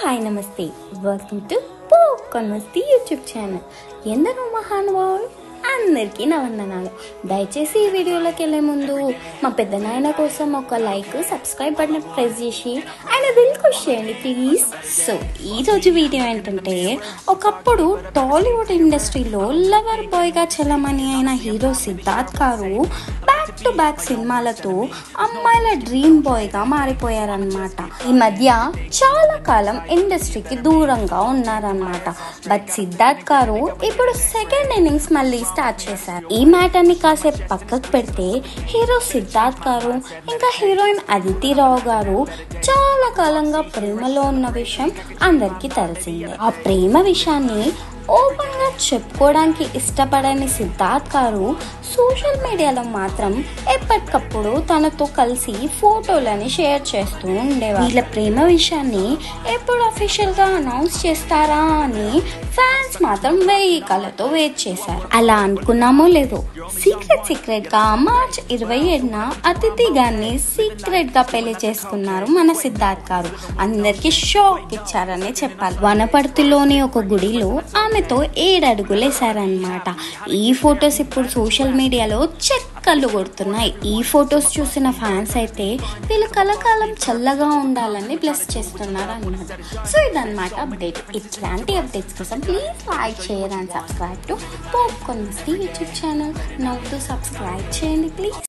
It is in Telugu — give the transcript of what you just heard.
హాయ్ నమస్తే, welcome to popcorn Masti YouTube channel. ఎందరో మహానుభావులు అందరికీ నా వందనాలు. దయచేసి ఈ వీడియోలోకి వెళ్ళే ముందు మా పెద్ద నాయన కోసం ఒక లైక్, సబ్స్క్రైబ్ బటన్ ప్రెస్ చేసి ఆయన దిల్ ఖుష్ చేయండి ప్లీజ్. సో ఈరోజు వీడియో ఏంటంటే, ఒకప్పుడు టాలీవుడ్ ఇండస్ట్రీలో లవర్ బాయ్గా చలమణి అయిన హీరో సిద్ధార్థ్ గారు బ్యాక్ టు బ్యాక్ సినిమాలతో అమ్మాయిల డ్రీమ్ బాయ్గా మారిపోయారనమాట. ఈ మధ్య చాలా కాలం ఇండస్ట్రీకి దూరంగా ఉన్నారనమాట. బట్ సిద్ధార్థ్ గారు ఇప్పుడు సెకండ్ ఇన్నింగ్స్ మళ్ళీ స్టార్ట్ చేశారు. ఈ మ్యాటర్ ని కాసేపు పక్కకు పెడితే, హీరో సిద్ధార్థ్ గారు ఇంకా హీరోయిన్ అదితి రావు గారు చాలా కాలంగా ప్రేమలో ఉన్న విషయం అందరికీ తెలిసిందే. ఆ ప్రేమ విషయాన్ని ఓపెన్ గా చెప్పుకోవడానికి ఇష్టపడని సిద్ధార్థ్ గారు సోషల్ మీడియాలో మాత్రం ఎప్పటికప్పుడు తనతో కలిసి ఫోటోలని షేర్ చేస్తూ ఉండేవారు. వీళ్ళ ప్రేమ విషయాన్ని ఎప్పుడు అఫీషియల్ గా అనౌన్స్ చేస్తారా అని ఫ్యాన్స్ మాత్రం 1000 కళ్ళతో వెయిట్ చేశారు. అలా అనుకున్నామో లేదో, సీక్రెట్ గా మార్చ్ 27న అతిథి గారిని సీక్రెట్ గా పెళ్లి చేసుకున్నారు మన సిద్ధార్థ్ గారు. అందరికి షాక్ ఇచ్చారని చెప్పాలి. వనపర్తిలోని ఒక గుడిలో ఆమెతో 7 అడుగులేశారనమాట. ఈ ఫొటోస్ ఇప్పుడు సోషల్ మీడియాలో చెక్కలు కొడుతున్నాయి. ఈ ఫొటోస్ చూసిన ఫ్యాన్స్ అయితే వీళ్ళు కలకాలం చల్లగా ఉండాలని బ్లెస్ చేస్తున్నారు అన్నమాట. సో ఇదన్నమాట అప్డేట్. ఇట్లాంటి అప్డేట్స్ కోసం please like, share and subscribe to popcorn Masti YouTube channel. నవ్వుతూ సబ్స్క్రైబ్ చేయండి ప్లీజ్.